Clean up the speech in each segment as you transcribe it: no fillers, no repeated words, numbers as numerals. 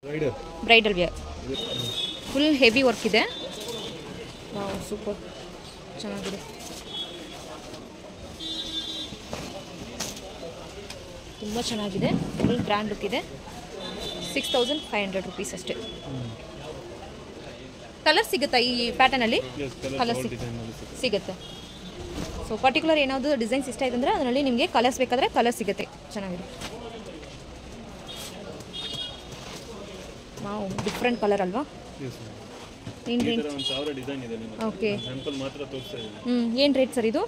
Bridal wear full heavy work ಇದೆ. Wow super ಚೆನ್ನಾಗಿದೆ. ತುಂಬ ಚೆನ್ನಾಗಿದೆ. ಫುಲ್ ಗ್ರ್ಯಾಂಡ್ ಲುಕ್ ಇದೆ. 6500 rupees ಅಷ್ಟೇ. ಕಲರ್ ಸಿಗುತ್ತಾ ಈ ಪ್ಯಾಟರ್ನಲ್ಲಿ? ಕಲರ್ ಸಿಗುತ್ತೆ. ಸೊ ಪರ್ಟಿಕ್ಯುಲರ್ ಏನಾದರೂ ಡಿಸೈನ್ಸ್ ಇಷ್ಟ ಆಯ್ತು ಅಂದರೆ ಅದರಲ್ಲಿ ನಿಮಗೆ ಕಲರ್ಸ್ ಬೇಕಾದರೆ ಕಲರ್ ಸಿಗುತ್ತೆ. ಚೆನ್ನಾಗಿದೆ. ನಾವು ಡಿಫ್ರೆಂಟ್ ಕಲರ್ ಅಲ್ವಾ? ಓಕೆ. ಏನು ರೇಟ್ ಸರ್ ಇದು?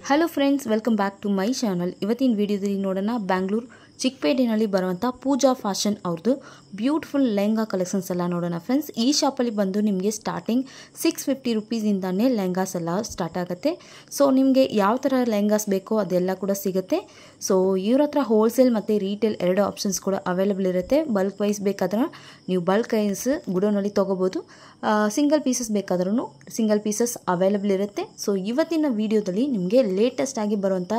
Hello friends, welcome back to my channel. ಇವತ್ತಿನ ವಿಡಿಯೋದಲ್ಲಿ ನೋಡೋಣ ಬ್ಯಾಂಗ್ಳೂರು ಚಿಕ್ಕಪೇಟೆನಲ್ಲಿ ಬರುವಂಥ ಪೂಜಾ ಫ್ಯಾಷನ್ ಅವ್ರದ್ದು ಬ್ಯೂಟಿಫುಲ್ ಲೆಹಂಗಾ ಕಲೆಕ್ಷನ್ಸ್ ಎಲ್ಲ ನೋಡೋಣ ಫ್ರೆಂಡ್ಸ್. ಈ ಶಾಪಲ್ಲಿ ಬಂದು ನಿಮಗೆ ಸ್ಟಾರ್ಟಿಂಗ್ 650 ರೂಪೀಸಿಂದನೇ ಲೆಹಂಗಾಸ್ ಎಲ್ಲ ಸ್ಟಾರ್ಟ್ ಆಗುತ್ತೆ. ಸೊ ನಿಮಗೆ ಯಾವ ಥರ ಲೆಹಂಗಾಸ್ ಬೇಕೋ ಅದೆಲ್ಲ ಕೂಡ ಸಿಗುತ್ತೆ. ಸೊ ಇವ್ರ ಹತ್ರ ಹೋಲ್ಸೇಲ್ ಮತ್ತು ರೀಟೇಲ್ ಎರಡು ಆಪ್ಷನ್ಸ್ ಕೂಡ ಅವೈಲೇಬಲ್ ಇರುತ್ತೆ. ಬಲ್ಕ್ ವೈಸ್ ಬೇಕಾದ್ರೆ ನೀವು ಬಲ್ಕ್ ವೈಸ್ ಗುಡೋನಲ್ಲಿ ತೊಗೋಬೋದು. ಸಿಂಗಲ್ ಪೀಸಸ್ ಬೇಕಾದ್ರೂ ಸಿಂಗಲ್ ಪೀಸಸ್ ಅವೈಲೇಬಲ್ ಇರುತ್ತೆ. ಸೊ ಇವತ್ತಿನ ವಿಡಿಯೋದಲ್ಲಿ ನಿಮಗೆ ಲೇಟೆಸ್ಟ್ ಆಗಿ ಬರುವಂಥ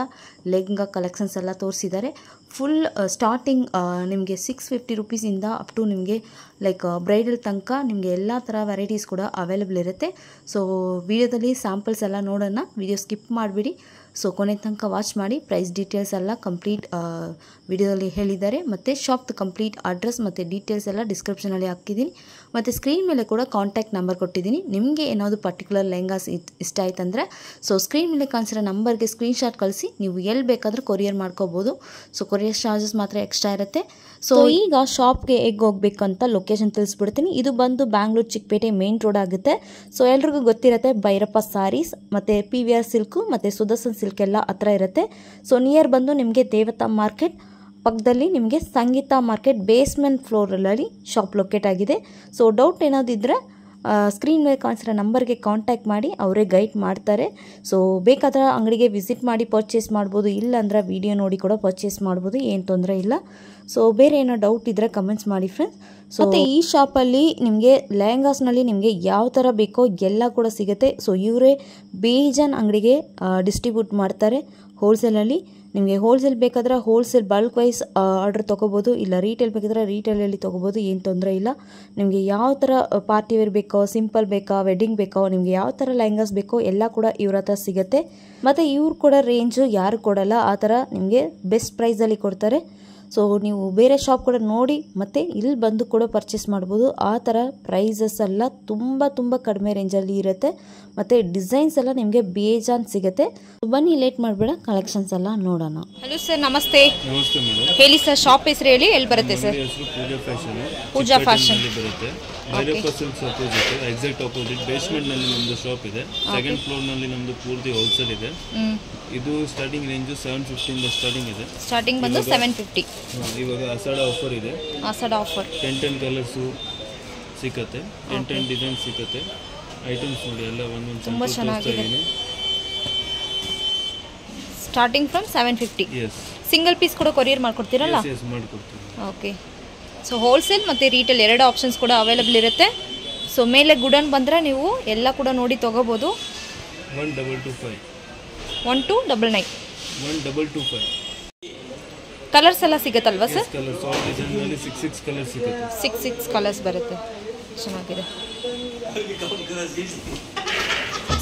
ಲೆಹಂಗಾ ಕಲೆಕ್ಷನ್ಸ್ ಎಲ್ಲ ತೋರಿಸಿದ್ದಾರೆ. ಫುಲ್ ಸ್ಟಾರ್ಟಿಂಗ್ ನಿಮಗೆ 650 ರೂಪೀಸಿಂದ ಅಪ್ ಟು ನಿಮಗೆ ಲೈಕ್ ಬ್ರೈಡಲ್ ತನಕ ನಿಮಗೆ ಎಲ್ಲ ಥರ ವೆರೈಟೀಸ್ ಕೂಡ ಅವೈಲೇಬಲ್ ಇರುತ್ತೆ. ಸೊ ವಿಡಿಯೋದಲ್ಲಿ ಸ್ಯಾಂಪಲ್ಸ್ ಎಲ್ಲ ನೋಡೋಣ. ವಿಡಿಯೋ ಸ್ಕಿಪ್ ಮಾಡಿಬಿಡಿ. ಸೊ ಕೊನೆ ತನಕ ವಾಚ್ ಮಾಡಿ. ಪ್ರೈಸ್ ಡೀಟೇಲ್ಸ್ ಎಲ್ಲ ಕಂಪ್ಲೀಟ್ ವಿಡಿಯೋದಲ್ಲಿ ಹೇಳಿದ್ದಾರೆ. ಮತ್ತು ಶಾಪ್ದು ಕಂಪ್ಲೀಟ್ ಅಡ್ರೆಸ್ ಮತ್ತು ಡೀಟೇಲ್ಸ್ ಎಲ್ಲ ಡಿಸ್ಕ್ರಿಪ್ಷನಲ್ಲಿ ಹಾಕಿದ್ದೀನಿ. ಮತ್ತು ಸ್ಕ್ರೀನ್ ಮೇಲೆ ಕೂಡ ಕಾಂಟ್ಯಾಕ್ಟ್ ನಂಬರ್ ಕೊಟ್ಟಿದ್ದೀನಿ. ನಿಮಗೆ ಏನಾದರೂ ಪರ್ಟಿಕ್ಯುಲರ್ ಲೆಹಂಗಾಸ್ ಇಷ್ಟ ಆಯ್ತಂದರೆ ಸೊ ಸ್ಕ್ರೀನ್ ಮೇಲೆ ಕಾಣಿಸಿರೋ ನಂಬರ್ಗೆ ಸ್ಕ್ರೀನ್ಶಾಟ್ ಕಳಿಸಿ ನೀವು ಎಲ್ಲಿ ಬೇಕಾದರೂ ಕೊರಿಯರ್ ಮಾಡ್ಕೋಬೋದು. ಸೊ ಕೊರಿಯರ್ ಚಾರ್ಜಸ್ ಮಾತ್ರ ಎಕ್ಸ್ಟ್ರಾ ಇರುತ್ತೆ. ಸೊ ಈಗ ಶಾಪ್ಗೆ ಹೇಗೆ ಹೋಗಬೇಕು ಅಂತ ಲೊಕೇಶನ್ ತಿಳಿಸ್ಬಿಡ್ತೀನಿ. ಇದು ಬಂದು ಬ್ಯಾಂಗ್ಳೂರು ಚಿಕ್ಕಪೇಟೆ ಮೇನ್ ರೋಡ್ ಆಗುತ್ತೆ. ಸೊ ಎಲ್ರಿಗೂ ಗೊತ್ತಿರುತ್ತೆ ಭೈರಪ್ಪ ಸಾರೀಸ್ ಮತ್ತು PVR ಸಿಲ್ಕು ಮತ್ತು ಸುದರ್ಶನ್ ಸಿಲ್ಕ್ ಎಲ್ಲ ಹತ್ರ ಇರುತ್ತೆ. ಸೊ ನಿಯರ್ ಬಂದು ನಿಮಗೆ ದೇವತಾ ಮಾರ್ಕೆಟ್ ಪಕ್ಕದಲ್ಲಿ ನಿಮಗೆ ಸಂಗೀತ ಮಾರ್ಕೆಟ್ ಬೇಸ್ಮೆಂಟ್ ಫ್ಲೋರಲ್ಲಿ ಶಾಪ್ ಲೊಕೇಟ್ ಆಗಿದೆ. ಸೊ ಡೌಟ್ ಏನಾದಿದ್ದರೆ ಸ್ಕ್ರೀನ್ ಮೇಲೆ ಕಾಣಿಸಿರೋ ನಂಬರ್ಗೆ ಕಾಂಟ್ಯಾಕ್ಟ್ ಮಾಡಿ, ಅವರೇ ಗೈಡ್ ಮಾಡ್ತಾರೆ. ಸೊ ಬೇಕಾದ್ರೆ ಅಂಗಡಿಗೆ ವಿಸಿಟ್ ಮಾಡಿ ಪರ್ಚೇಸ್ ಮಾಡ್ಬೋದು, ಇಲ್ಲಾಂದ್ರೆ ವಿಡಿಯೋ ನೋಡಿ ಕೂಡ ಪರ್ಚೇಸ್ ಮಾಡ್ಬೋದು, ಏನು ತೊಂದರೆ ಇಲ್ಲ. ಸೊ ಬೇರೆ ಏನೋ ಡೌಟ್ ಇದ್ದರೆ ಕಮೆಂಟ್ಸ್ ಮಾಡಿ ಫ್ರೆಂಡ್ಸ್. ಸೊ ಮತ್ತು ಈ ಶಾಪಲ್ಲಿ ನಿಮಗೆ ಲೆಹಂಗಾಸ್ನಲ್ಲಿ ನಿಮಗೆ ಯಾವ ಥರ ಬೇಕೋ ಎಲ್ಲ ಕೂಡ ಸಿಗುತ್ತೆ. ಸೊ ಇವರೇ ಬೇಜಾನ್ ಅಂಗಡಿಗೆ ಡಿಸ್ಟ್ರಿಬ್ಯೂಟ್ ಮಾಡ್ತಾರೆ ಹೋಲ್ಸೇಲಲ್ಲಿ. ನಿಮಗೆ ಹೋಲ್ಸೇಲ್ ಬೇಕಾದ್ರೆ ಹೋಲ್ಸೇಲ್ ಬಲ್ಕ್ ವೈಸ್ ಆರ್ಡರ್ ತೊಗೋಬೋದು, ಇಲ್ಲ ರೀಟೇಲ್ ಬೇಕಾದ್ರೆ ರೀಟೇಲಲ್ಲಿ ತೊಗೋಬೋದು, ಏನು ತೊಂದರೆ ಇಲ್ಲ. ನಿಮಗೆ ಯಾವ ಥರ ಪಾರ್ಟಿ ವೇರ್ ಬೇಕೋ, ಸಿಂಪಲ್ ಬೇಕಾ, ವೆಡ್ಡಿಂಗ್ ಬೇಕೋ, ನಿಮಗೆ ಯಾವ ಥರ ಲೆಹಂಗಾಸ್ ಬೇಕೋ ಎಲ್ಲ ಕೂಡ ಇವ್ರ ಹತ್ರ ಸಿಗುತ್ತೆ. ಮತ್ತು ಇವ್ರು ಕೂಡ ರೇಂಜು ಯಾರು ಕೊಡಲ್ಲ, ಆ ಥರ ನಿಮಗೆ ಬೆಸ್ಟ್ ಪ್ರೈಸಲ್ಲಿ ಕೊಡ್ತಾರೆ. ಸೊ ನೀವು ಬೇರೆ ಶಾಪ್ ಕೂಡ ನೋಡಿ ಮತ್ತು ಇಲ್ಲಿ ಬಂದು ಕೂಡ ಪರ್ಚೇಸ್ ಮಾಡ್ಬೋದು. ಆ ಥರ ಪ್ರೈಸಸ್ ಎಲ್ಲ ತುಂಬ ಕಡಿಮೆ ರೇಂಜಲ್ಲಿ ಇರುತ್ತೆ. ಮತ್ತು ಡಿಸೈನ್ಸ್ ಎಲ್ಲ ನಿಮಗೆ ಬೇಜಾನ್ ಸಿಗುತ್ತೆ. ಬನ್ನಿ ಲೇಟ್ ಮಾಡಬೇಡ, ಕಲೆಕ್ಷನ್ಸ್ ಎಲ್ಲ ನೋಡೋಣ. ಹಲೋ ಸರ್, ನಮಸ್ತೆ. ಹೇಳಿ ಸರ್, ಶಾಪ್ ಹೆಸರು ಹೇಳಿ, ಎಲ್ಲಿ ಬರುತ್ತೆ ಸರ್? ಪೂಜಾ ಫ್ಯಾಷನ್ ಬರುತ್ತೆ. Bhyrappa silks opposite, exact opposite basement ನಲ್ಲಿ ನಮ್ಮದು ಶಾಪ್ ಇದೆ. ಸೆಕೆಂಡ್ ಫ್ಲೋರ್ ನಲ್ಲಿ ನಮ್ಮದು ಪೂರ್ತಿ ಹೋಲ್ಸೇಲ್ ಇದೆ. ಇದು ಸ್ಟಾರ್ಟಿಂಗ್ ರೇಂಜ್ 750 ಇಂದ ಸ್ಟಾರ್ಟಿಂಗ್ ಇದೆ. ಸ್ಟಾರ್ಟಿಂಗ್ ಬಂದು 750. ಇವಾಗ ಆಷಾಢ ಆಫರ್ ಇದೆ. ಆಷಾಢ ಆಫರ್ 10 ಕಲರ್ಸ್ ಸಿಗುತ್ತೆ, 10 ಡಿಸೈನ್ ಸಿಗುತ್ತೆ. ಐಟಮ್ಸ್ ನೋಡಿ ಎಲ್ಲ ಒಂದೊಂದು ತುಂಬ ಚೆನ್ನಾಗಿದೆ. Starting from 750. ಸಿಂಗಲ್ ಪೀಸ್ ಕೂಡ ಕೊರಿಯರ್ ಮಾಡ್ಕೊಡ್ತೀರಲ್ಲ? ಮಾಡ್ಕೊಡ್ತೀವಿ. ಓಕೆ. ಸೊ ಹೋಲ್ಸೇಲ್ ಮತ್ತು ರೀಟೇಲ್ ಎರಡು ಆಪ್ಷನ್ಸ್ ಕೂಡ ಅವೈಲೇಬಲ್ ಇರುತ್ತೆ. ಸೊ ಮೇಲೆ ಗುಡನ್ ಬಂದರೆ ನೀವು ಎಲ್ಲ ಕೂಡ ನೋಡಿ ತೊಗೋಬೋದು. 1225 1299 1225 ಕಲರ್ಸ್ ಎಲ್ಲ ಸಿಗುತ್ತಲ್ವಾ ಸರ್? ಕಲರ್ಸ್ ಆಲ್ ಡಿಸೈನ್ ನಲ್ಲಿ 6 ಕಲರ್ಸ್ ಸಿಗುತ್ತೆ. 6 ಕಲರ್ಸ್ ಬರುತ್ತೆ. ಚೆನ್ನಾಗಿದೆ.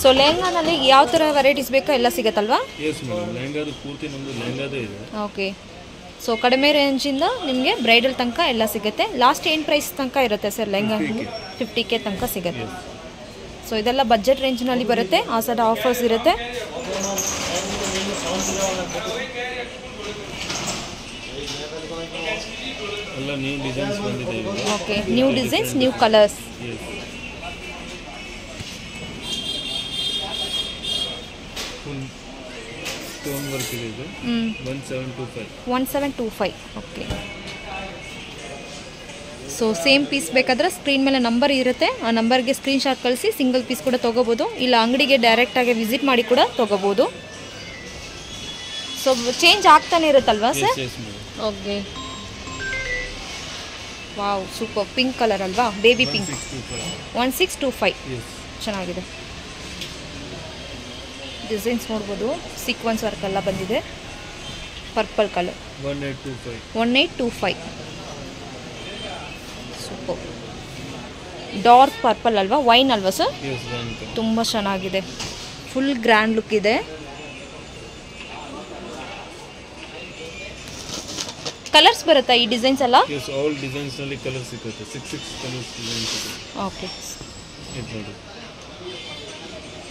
ಸೊ ಲೆಹಂಗಾನಲ್ಲಿ ಯಾವ ಥರ ವೆರೈಟೀಸ್ ಬೇಕೋ ಎಲ್ಲ ಸಿಗುತ್ತಲ್ವಾ? ಎಸ್ ಮೇಡಮ್, ಲೆಹಂಗಾದು ಪೂರ್ತಿ ನಮ್ಮದು ಲೆಹಂಗಾದೇ ಇದೆ. ಓಕೆ. ಸೊ ಕಡಿಮೆ ರೇಂಜಿಂದ ನಿಮಗೆ ಬ್ರೈಡಲ್ ತನಕ ಎಲ್ಲ ಸಿಗುತ್ತೆ. ಲಾಸ್ಟ್ ಏನು ಪ್ರೈಸ್ ತನಕ ಇರುತ್ತೆ ಸರ್ ಲೆಹಂಗಾ? 50K ತನಕ ಸಿಗುತ್ತೆ. ಸೊ ಇದೆಲ್ಲ ಬಜೆಟ್ ರೇಂಜ್ನಲ್ಲಿ ಬರುತ್ತೆ. ಆಷಾಢ ಆಫರ್ಸ್ ಇರುತ್ತೆ. ಎಲ್ಲ ನ್ಯೂ ಡಿಸೈನ್ಸ್ ಬಂದಿದೆ ಈಗ. Okay, new designs, new colours. Full stone work ಇದೆ. ಇದು 1725. ಓಕೆ. ಸೊ ಸೇಮ್ ಪೀಸ್ ಬೇಕಾದ್ರೆ ಸ್ಕ್ರೀನ್ ಮೇಲೆ ನಂಬರ್ ಇರುತ್ತೆ. ಆ ನಂಬರ್ಗೆ ಸ್ಕ್ರೀನ್ಶಾಟ್ ಕಳಿಸಿ ಸಿಂಗಲ್ ಪೀಸ್ ಕೂಡ ತೊಗೋಬೋದು, ಇಲ್ಲ ಅಂಗಡಿಗೆ ಡೈರೆಕ್ಟಾಗಿ ವಿಸಿಟ್ ಮಾಡಿ ಕೂಡ ತೊಗೋಬೋದು. ಸೊ ಚೇಂಜ್ ಆಗ್ತಾನೆ ಇರುತ್ತಲ್ವಾ sir? Okay. Wow super. Pink colour ಅಲ್ವಾ? Baby pink. 1625. ಚೆನ್ನಾಗಿದೆ. ಡಿಸೈನ್ಸ್ ನೋಡ್ಬೋದು, ಸೀಕ್ವೆನ್ಸ್ ವರ್ಕ್ ಎಲ್ಲ ಬಂದಿದೆ. Purple colour 1825. Super. Dark purple ಅಲ್ವಾ, ವೈನ್ ಅಲ್ವಾ ಸರ್? ತುಂಬ ಚೆನ್ನಾಗಿದೆ, ಫುಲ್ ಗ್ರ್ಯಾಂಡ್ ಲುಕ್ ಇದೆ. ಕಲರ್ಸ್ ಬರುತ್ತಾ ಈ ಡಿಸೈನ್ಸ್ ಎಲ್ಲ? ಆಲ್ ಡಿಸೈನ್ಸ್ ನಲ್ಲಿ ಕಲರ್ ಸಿಗುತ್ತೆ, 6 ಕಲರ್ಸ್ ಡಿಸೈನ್ಸ್ ಇದೆ. ಓಕೆ,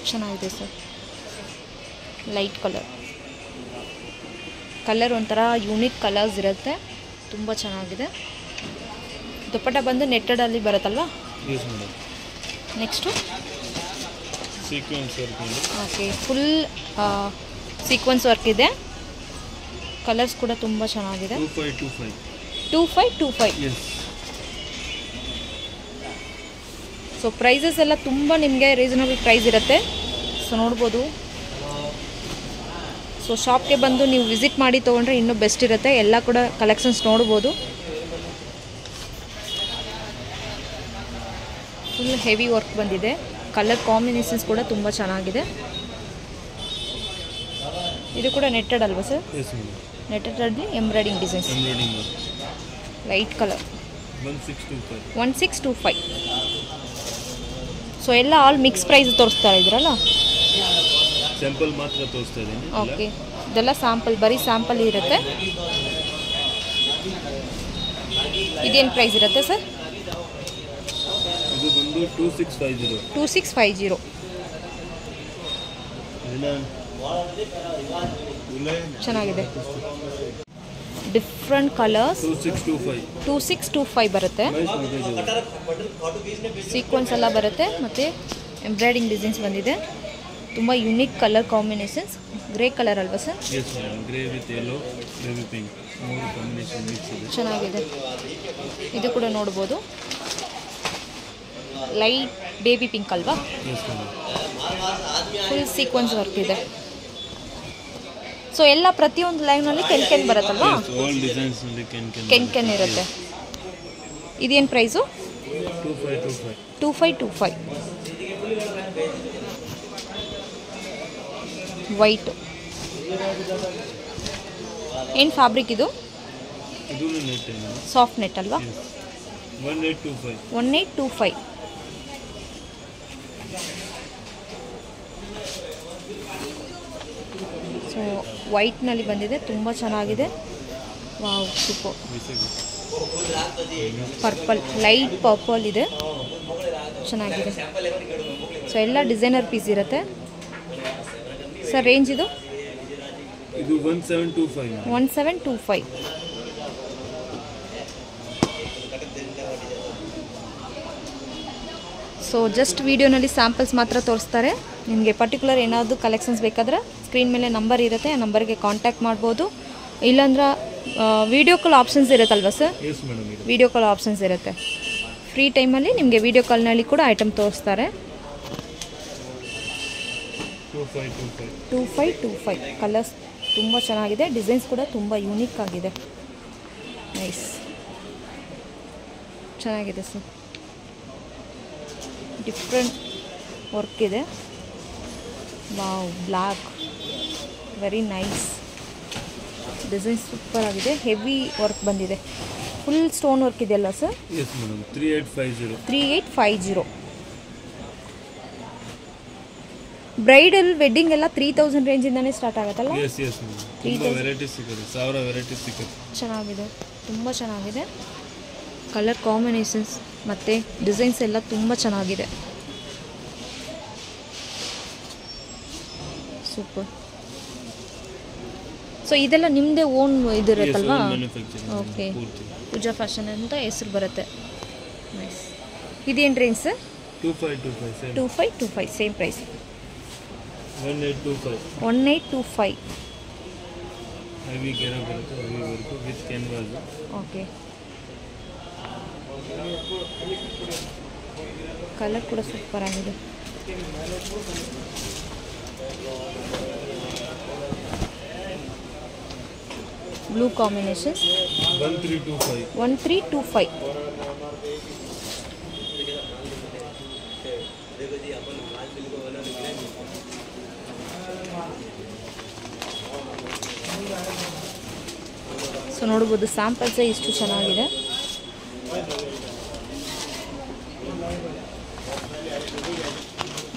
ಚೆನ್ನಾಗಿದೆ ಸರ್. ಲೈಟ್ ಕಲರ್ ಒಂಥರ ಯೂನಿಕ್ ಕಲರ್ಸ್ ಇರುತ್ತೆ, ತುಂಬ ಚೆನ್ನಾಗಿದೆ. ದುಪ್ಪಟ್ಟ ಬಂದು ನೆಟ್ಟಡಲ್ಲಿ ಬರುತ್ತಲ್ವಾ? Next sequence work. Okay, full sequence work ಇದೆ. ಕಲರ್ಸ್ ಕೂಡ ತುಂಬ ಚೆನ್ನಾಗಿದೆ. 2525. ಸೊ ಪ್ರೈಸಸ್ ಎಲ್ಲ ತುಂಬ ನಿಮಗೆ ರೀಸನಬಲ್ ಪ್ರೈಸ್ ಇರುತ್ತೆ. ಸೊ ನೋಡ್ಬೋದು. ಸೊ ಶಾಪ್ಗೆ ಬಂದು ನೀವು ವಿಸಿಟ್ ಮಾಡಿ ತೊಗೊಂಡ್ರೆ ಇನ್ನೂ ಬೆಸ್ಟ್ ಇರುತ್ತೆ. ಎಲ್ಲ ಕೂಡ ಕಲೆಕ್ಷನ್ಸ್ ನೋಡ್ಬೋದು. ಫುಲ್ ಹೆವಿ ವರ್ಕ್ ಬಂದಿದೆ. ಕಲರ್ ಕಾಂಬಿನೇಷನ್ಸ್ ಕೂಡ ತುಂಬ ಚೆನ್ನಾಗಿದೆ. ಇದು ಕೂಡ ನೆಟ್ಟೆಡ್ ಅಲ್ವಾ ಸರ್? ನೆಟ್ಟೆಡಲ್ಲಿ embroidering designs. Light colour 1625. So ಎಲ್ಲ ಆಲ್ ಮಿಕ್ಸ್ ಪ್ರೈಸ್ ತೋರಿಸ್ತಾ ಇದ್ರಲ್ಲ? ಸ್ಯಾಂಪಲ್ ಮಾತ್ರ ತೋರಿಸ್ತಾ ಇದ್ದೀನಿ. ಓಕೆ, ಇದೆಲ್ಲ ಸ್ಯಾಂಪಲ್, ಬರೀ ಸ್ಯಾಂಪಲ್ ಇರುತ್ತೆ. ಇದೇನು ಪ್ರೈಸ್ ಇರುತ್ತೆ ಸರ್? ಇದು ಬಂದು 2650. 2650. ಚೆನ್ನಾಗಿದೆ. Different colours. 2625 ಬರುತ್ತೆ. ಸೀಕ್ವೆನ್ಸ್ ಎಲ್ಲ ಬರುತ್ತೆ ಮತ್ತು ಎಂಬ್ರಾಯ್ಡಿಂಗ್ ಡಿಸೈನ್ಸ್ ಬಂದಿದೆ. ತುಂಬ unique colour combinations. Grey colour ಅಲ್ವಾ sir? Grey with yellow, baby pink, ಮೂರು ಕಾಂಬಿನೇಷನ್ ಮಿಕ್ಸ್ ಇದೆ. ಚೆನ್ನಾಗಿದೆ. ಇದು ಕೂಡ ನೋಡ್ಬೋದು, ಲೈಟ್ ಬೇಬಿ ಪಿಂಕ್ ಅಲ್ವಾ? ಫುಲ್ ಸೀಕ್ವೆನ್ಸ್ ವರ್ಕ್ ಇದೆ. ಸೊ ಎಲ್ಲ ಪ್ರತಿಯೊಂದು ಲೈವ್ನಲ್ಲಿ ಕೆನ್ ಬರುತ್ತಲ್ವಾ? ಕೆನ್ ಇರುತ್ತೆ. ಇದೇನು ಪ್ರೈಸು? 2525. ವೈಟ್. ಏನು ಫ್ಯಾಬ್ರಿಕ್ ಇದು? ಸಾಫ್ಟ್ ನೆಟ್ ಅಲ್ವಾ? 1825. ಸೊ ವೈಟ್ನಲ್ಲಿ ಬಂದಿದೆ, ತುಂಬ ಚೆನ್ನಾಗಿದೆ. Wow, super. Purple, light purple ಇದೆ, ಚೆನ್ನಾಗಿದೆ. ಸೊ ಎಲ್ಲ ಡಿಸೈನರ್ ಪೀಸ್ ಇರುತ್ತೆ ಸರ್. ರೇಂಜ್ ಇದು 1725. ಸೊ ಜಸ್ಟ್ ವಿಡಿಯೋನಲ್ಲಿ ಸ್ಯಾಂಪಲ್ಸ್ ಮಾತ್ರ ತೋರಿಸ್ತಾರೆ. ನಿಮಗೆ ಪರ್ಟಿಕ್ಯುಲರ್ ಏನಾದರೂ ಕಲೆಕ್ಷನ್ಸ್ ಬೇಕಾದರೆ ಸ್ಕ್ರೀನ್ ಮೇಲೆ ನಂಬರ್ ಇರುತ್ತೆ, ಆ ನಂಬರ್ಗೆ ಕಾಂಟ್ಯಾಕ್ಟ್ ಮಾಡ್ಬೋದು. ಇಲ್ಲಾಂದ್ರೆ ವಿಡಿಯೋ ಕಾಲ್ ಆಪ್ಷನ್ಸ್ ಇರುತ್ತಲ್ವ ಸರ್? ವಿಡಿಯೋ ಕಾಲ್ ಆಪ್ಷನ್ಸ್ ಇರುತ್ತೆ. ಫ್ರೀ ಟೈಮಲ್ಲಿ ನಿಮಗೆ ವಿಡಿಯೋ ಕಾಲ್ನಲ್ಲಿ ಕೂಡ ಐಟಮ್ ತೋರಿಸ್ತಾರೆ. 2525. ಕಲರ್ಸ್ ತುಂಬ ಚೆನ್ನಾಗಿದೆ. ಡಿಸೈನ್ಸ್ ಕೂಡ ತುಂಬ ಯೂನಿಕ್ ಆಗಿದೆ. ನೈಸ್, ಚೆನ್ನಾಗಿದೆ ಸರ್. ಡಿಫ್ರೆಂಟ್ ವರ್ಕ್ ಇದೆ. Wow, black, very nice. Design super ಆಗಿದೆ. ಹೆವಿ ವರ್ಕ್ ಬಂದಿದೆ. ಫುಲ್ ಸ್ಟೋನ್ ವರ್ಕ್ ಇದೆಯಲ್ಲ ಸರ್? 3850. ಬ್ರೈಡಲ್ ವೆಡ್ಡಿಂಗ್ ಎಲ್ಲ 3000 ರೇಂಜಿಂದಾನೇ ಸ್ಟಾರ್ಟ್ ಆಗುತ್ತಲ್ಲ? ಚೆನ್ನಾಗಿದೆ, ತುಂಬ ಚೆನ್ನಾಗಿದೆ. ಕಲರ್ ಕಾಂಬಿನೇಷನ್ಸ್ ಮತ್ತು ಡಿಸೈನ್ಸ್ ಎಲ್ಲ ತುಂಬ ಚೆನ್ನಾಗಿದೆ. ಸೂಪರ್. ಸೊ ಇದೆಲ್ಲ ನಿಮ್ಮದೇ ಓನ್ ಇದಿರುತ್ತಲ್ವಾ? ಓಕೆ, ಪೂಜಾ ಫ್ಯಾಷನ್ ಅಂತ ಹೆಸರು ಬರುತ್ತೆ. ನೈಸ್. ಇದೇನು range sir? 2525. Same price. 1825. Okay. Colour ಕೂಡ ಸೂಪರ್ ಆಗಿದೆ. Blue combination. 1325. ಸೊ ನೋಡ್ಬೋದು ಸ್ಯಾಂಪಲ್ಸೇ ಇಷ್ಟು ಚೆನ್ನಾಗಿದೆ.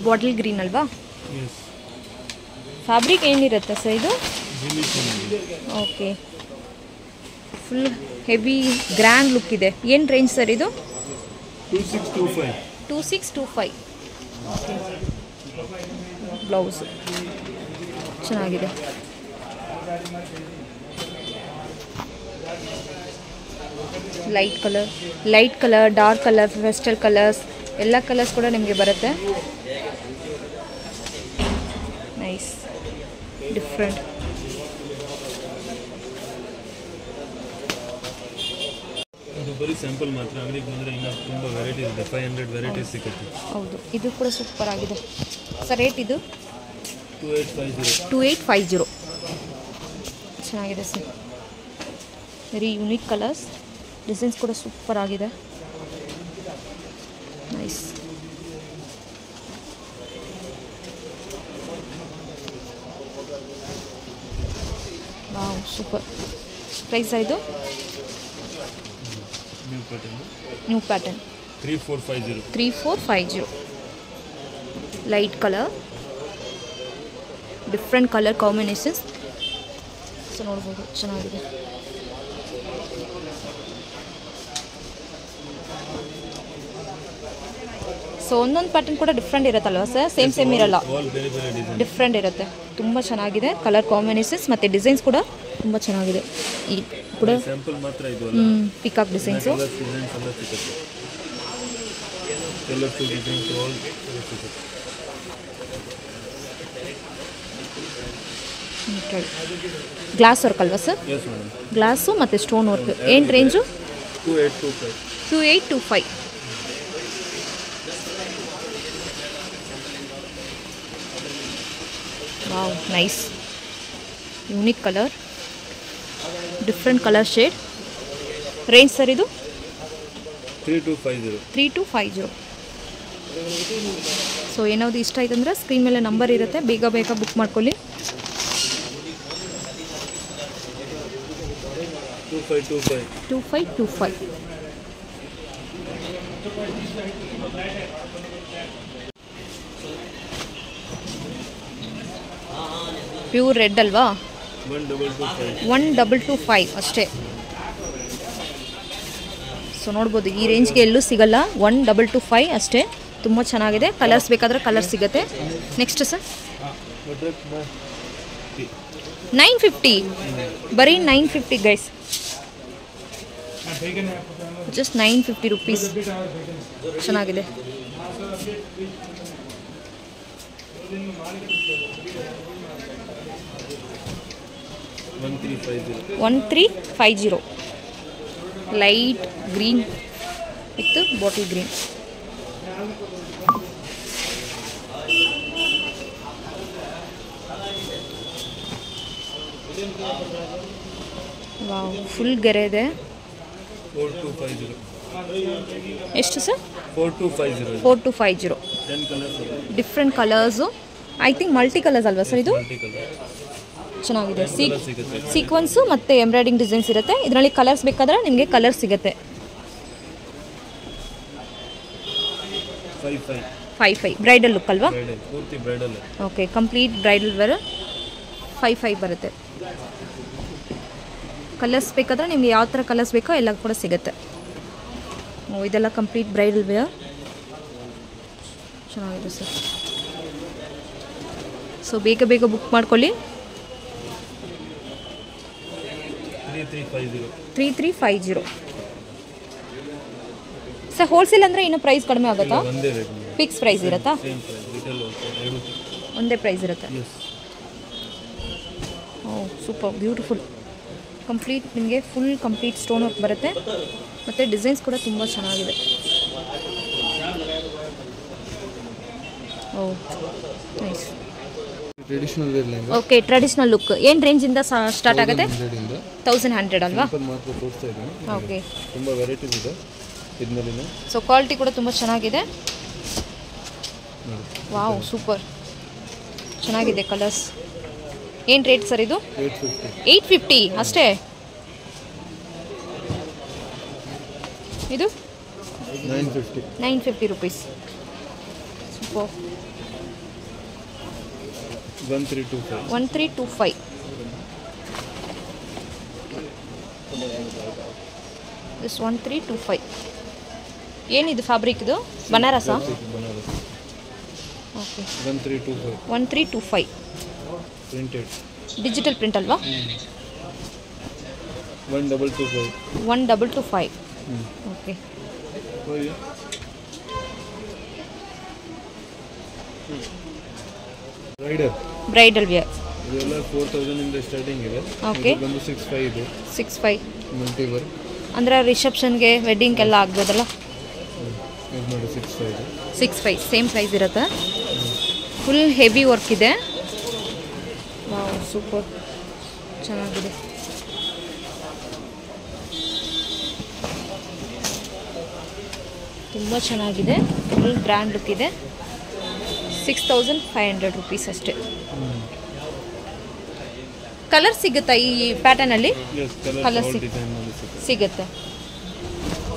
ಬಾಟಲ್ ಗ್ರೀನ್ ಅಲ್ವಾ? ಫ್ಯಾಬ್ರಿಕ್ ಏನಿರುತ್ತೆ ಸರ್ ಇದು? Okay, full heavy grand look ಇದೆ. ಏನು ರೇಂಜ್ ಸರ್ ಇದು? 2625. ಓಕೆ, ಬ್ಲೌಸ್ ಚೆನ್ನಾಗಿದೆ. Light colour, dark colour, pastel colours ಎಲ್ಲ ಕಲರ್ಸ್ ಕೂಡ ನಿಮಗೆ ಬರುತ್ತೆ. Nice, different. ಇದು ಬರೀ ಸ್ಯಾಂಪಲ್ ಮಾತ್ರ, ಅಂಗಡಿಗೆ ಬಂದರೆ ಇನ್ನೂ ತುಂಬ ವೆರೈಟೀಸ್ ಇದೆ. 500 ವೆರೈಟೀಸ್ ಸಿಗುತ್ತೆ. ಹೌದು, ಇದು ಕೂಡ ಸೂಪರ್ ಆಗಿದೆ ಸರ್. ರೇಟ್ ಇದು 2850. ಚೆನ್ನಾಗಿದೆ sir. Very unique colours, designs ಕೂಡ ಸೂಪರ್ ಆಗಿದೆ. ನೈಸ್. Wow, super. ಪ್ರೈಸ್ ಇದು? New pattern 3450. Light colour, different colour combinations. So ನೋಡ್ಬೋದು, ಚೆನ್ನಾಗಿದೆ. ಸೊ ಒಂದೊಂದು ಪ್ಯಾಟರ್ನ್ ಕೂಡ ಡಿಫ್ರೆಂಟ್ ಇರುತ್ತಲ್ವ ಸರ್? ಸೇಮ್ ಇರಲ್ಲ, ಡಿಫ್ರೆಂಟ್ ಇರುತ್ತೆ. ತುಂಬ ಚೆನ್ನಾಗಿದೆ ಕಲರ್ ಕಾಂಬಿನೇಷನ್ಸ್ ಮತ್ತು ಡಿಸೈನ್ಸ್ ಕೂಡ ತುಂಬ ಚೆನ್ನಾಗಿದೆ. ಈ ಕೂಡ ಪಿಕಾಕ್ ಡಿಸೈನ್ಸು. ಗ್ಲಾಸ್ ವರ್ಕ್ ಅಲ್ವಾ ಸರ್? ಗ್ಲಾಸು ಮತ್ತು ಸ್ಟೋನ್ ವರ್ಕ್. ಏನು range? 2825. Wow, nice. Unique colour, different colour shade. Range sir ಇದು? 3250. ಸೊ ಏನಾದ್ರು ಇಷ್ಟ ಆಯ್ತು ಅಂದರೆ ಸ್ಕ್ರೀನ್ ಮೇಲೆ ನಂಬರ್ ಇರುತ್ತೆ, ಬೇಗ ಬುಕ್ ಮಾಡ್ಕೊಳ್ಳಿ. 2525. ಪ್ಯೂರ್ ರೆಡ್ ಅಲ್ವಾ? 1225 ಅಷ್ಟೇ. ಸೊ ನೋಡ್ಬೋದು, ಈ ರೇಂಜ್ಗೆ ಎಲ್ಲೂ ಸಿಗಲ್ಲ. 1225 ಅಷ್ಟೇ. ತುಂಬ ಚೆನ್ನಾಗಿದೆ. ಕಲರ್ಸ್ ಬೇಕಾದರೆ ಕಲರ್ ಸಿಗುತ್ತೆ. Next sir 950. ಬರೀ 950 ಗೈಸ್, ಜಸ್ಟ್ 950 ರುಪೀಸ್. ಚೆನ್ನಾಗಿದೆ. One 1350. Light green with bottle green. Wow, full ಗೆರೆ ಇದೆ. 4250. ಎಷ್ಟು sir? 4250. Different colours. I think multi colours ಅಲ್ವಾ ಸರ್ ಇದು? ಚೆನ್ನಾಗಿದೆ. ಸೀಕ್ವೆನ್ಸು ಮತ್ತು ಎಂಬ್ರಾಯ್ಡಿಂಗ್ ಡಿಸೈನ್ಸ್ ಇರುತ್ತೆ. ಇದರಲ್ಲಿ ಕಲರ್ಸ್ ಬೇಕಾದರೆ ನಿಮಗೆ ಕಲರ್ ಸಿಗುತ್ತೆ. 55. ಬ್ರೈಡಲ್ ಲುಕ್ ಅಲ್ವಾ? ಓಕೆ, ಕಂಪ್ಲೀಟ್ ಬ್ರೈಡಲ್ ವೇರ್ 55 ಬರುತ್ತೆ. ಕಲರ್ಸ್ ಬೇಕಾದರೆ ನಿಮಗೆ ಯಾವ ಥರ ಕಲರ್ಸ್ ಬೇಕೋ ಎಲ್ಲ ಕೂಡ ಸಿಗುತ್ತೆ. ಇದೆಲ್ಲ ಕಂಪ್ಲೀಟ್ ಬ್ರೈಡಲ್ ವೇರ್. ಚೆನ್ನಾಗಿದೆ ಸರ್. ಸೊ ಬೇಗ ಬುಕ್ ಮಾಡ್ಕೊಳ್ಳಿ. 3350. ಸರ್ ಹೋಲ್ಸೇಲ್ ಅಂದರೆ ಇನ್ನೂ ಪ್ರೈಸ್ ಕಡಿಮೆ ಆಗುತ್ತಾ? ಫಿಕ್ಸ್ ಪ್ರೈಸ್ ಇರುತ್ತಾ? ಒಂದೇ ಪ್ರೈಸ್ ಇರುತ್ತೆ. ಓ ಸೂಪರ್, ಬ್ಯೂಟಿಫುಲ್. ಕಂಪ್ಲೀಟ್ ನಿಮಗೆ ಫುಲ್ ಕಂಪ್ಲೀಟ್ ಸ್ಟೋನ್ ವರ್ಕ್ ಬರುತ್ತೆ ಮತ್ತು ಡಿಸೈನ್ಸ್ ಕೂಡ ತುಂಬ ಚೆನ್ನಾಗಿದೆ. ಓ ನೈಸ್. Okay, traditional look. ಏನು ರೇಂಜಿಂದ ಸ್ಟಾರ್ಟ್ ಆಗುತ್ತೆ? 1100 ಅಲ್ವಾ? ಓಕೆ, ತುಂಬ ವೆರೈಟೀಸ್ ಇದೆ ಇದರಲ್ಲಿ. ಸೊ ಕ್ವಾಲಿಟಿ ಕೂಡ ತುಂಬ ಚೆನ್ನಾಗಿದೆ. ವಾವ್, ಸೂಪರ್ ಚೆನ್ನಾಗಿದೆ ಕಲರ್ಸ್. ಏನು ರೇಟ್ ಸರ್ ಇದು? 850 ಅಷ್ಟೇ. ಇದು 950. 950 rupees. Super. 1325. 1325. This 1325. ಏನಿದು ಫ್ಯಾಬ್ರಿಕ್ ಇದು ಬನಾರಸಾ? Banaras. Okay 1325. 1325. Printed. Digital print ಅಲ್ವಾ? 1225. 1225. ಓಕೆ. ಬ್ರೈಡಲ್ ವಿಯರ್ ಇದೆಲ್ಲ 4000 ಇಂದ ಸ್ಟಾರ್ಟಿಂಗ್ ಇದೆ. ಓಕೆ. ಇದು ಬಂದು 65 ಇದೆ. 65 ಮಲ್ಟಿ ವರ್ಕ್. ಅಂದರೆ ರಿಸೆಪ್ಷನ್ಗೆ ವೆಡ್ಡಿಂಗ್ಗೆಲ್ಲ ಆಗ್ಬೋದಲ್ಲ? ಇದು ನೋಡಿ 65 ಇದೆ. 65 ಸೇಮ್ ಪ್ರೈಸ್ ಇರುತ್ತೆ. ಫುಲ್ ಹೆವಿ ವರ್ಕ್ ಇದೆ. ವಾವ್ ಸೂಪರ್, ಚೆನ್ನಾಗಿದೆ. ತುಂಬ ಚೆನ್ನಾಗಿದೆ, ಫುಲ್ ಗ್ರ್ಯಾಂಡ್ ಲುಕ್ ಇದೆ. 6500 rupees ಅಷ್ಟೇ. ಕಲರ್ ಸಿಗುತ್ತಾ ಈ ಪ್ಯಾಟರ್ನಲ್ಲಿ? ಕಲರ್ ಸಿಗುತ್ತೆ.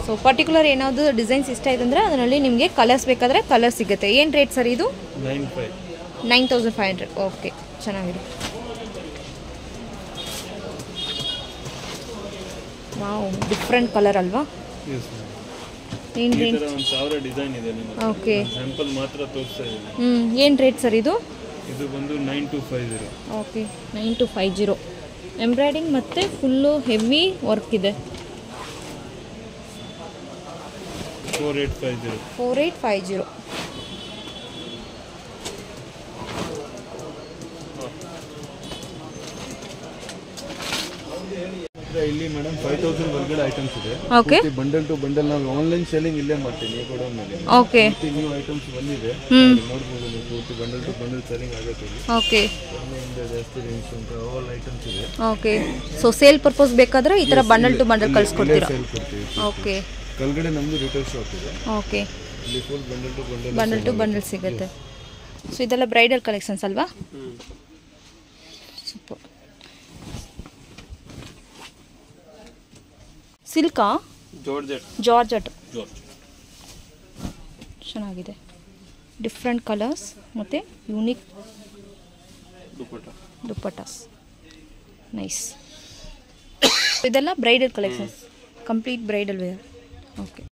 ಸೊ ಪರ್ಟಿಕ್ಯುಲರ್ ಏನಾದರೂ ಡಿಸೈನ್ಸ್ ಇಷ್ಟ ಆಯ್ತು ಅಂದರೆ ಅದರಲ್ಲಿ ನಿಮಗೆ ಕಲರ್ಸ್ ಬೇಕಾದರೆ ಕಲರ್ ಸಿಗುತ್ತೆ. ಏನು ರೇಟ್ ಸರ್ ಇದು? 9500. ಓಕೆ, ಚೆನ್ನಾಗಿದೆ. ವಾವ್, ಡಿಫ್ರೆಂಟ್ ಕಲರ್ ಅಲ್ವಾ? ಏನು ರೇಟ್? ಒಂದು 1000 ಡಿಸೈನ್ ಇದೆ ನಿಮಗೆ. ಓಕೆ, ಸ್ಯಾಂಪಲ್ ಮಾತ್ರ ತೋರಿಸ್ತಾ ಇದ್ದೀನಿ. ಏನು ರೇಟ್ ಸರ್ ಇದು? ಇದು ಬಂದು 9250. ಓಕೆ, 9250. ಎಂಬ್ರಾಯ್ಡಿಂಗ್ ಮತ್ತು ಫುಲ್ಲು ಹೆವಿ ವರ್ಕ್ ಇದೆ. 4850. 4850. ಇಲ್ಲಿ ಮೇಡಮ್ 5000 ವರ್ಗಡೆ ಐಟಮ್ಸ್ ಇದೆ. ಓಕೆ, ಬಂಡಲ್ ಟು ಬಂಡಲ್ ನಾವು ಆನ್ಲೈನ್ ಸೆಲ್ಲಿಂಗ್ ಇಲ್ಲೇ ಮಾಡ್ತೀನಿ ಈ ಗೋಡೌನ್ ಮೇಲೆ. ಓಕೆ, ನ್ಯೂ ಐಟಮ್ಸ್ ಬಂದಿದೆ, ನೋಡ್ಬೋದು ನೀವು. ಪೂರ್ತಿ ಬಂಡಲ್ ಟು ಬಂಡಲ್ ಸೆಲ್ಲಿಂಗ್ ಆಗುತ್ತೆ ಇಲ್ಲಿ. ಓಕೆ, ಜಾಸ್ತಿ ರೇಂಜ್ ಅಂತ ಆಲ್ ಐಟಮ್ಸ್ ಇದೆ. ಓಕೆ. ಸೊ ಸೇಲ್ ಪರ್ಪಸ್ ಬೇಕಾದ್ರೆ ಈ ಥರ ಬಂಡಲ್ ಟು ಬಂಡಲ್ ಕಳಿಸ್ಕೊಡ್ತೀರಾ? ಸೇಲ್ ಕೊಡ್ತೀವಿ. ಓಕೆ, ಕೆಳಗಡೆ ನಮ್ಮದು ರಿಟೇಲ್ ಶಾಪ್ ಇದೆ. ಓಕೆ, ಇಲ್ಲಿ full bundle to bundle bundle ಸಿಗುತ್ತೆ. ಸೊ ಇದೆಲ್ಲ ಬ್ರೈಡಲ್ ಕಲೆಕ್ಷನ್ಸ್ ಅಲ್ವಾ? ಸೂಪರ್. ಸಿಲ್ಕಾ? ಜಾರ್ಜೆಟ್. ಚೆನ್ನಾಗಿದೆ, ಡಿಫ್ರೆಂಟ್ ಕಲರ್ಸ್ ಮತ್ತು ಯೂನಿಕ್ ದುಪ್ಪಟ್ಟಾಸ್. ನೈಸ್. ಇದೆಲ್ಲ bridal collections, complete bridal wear. Okay.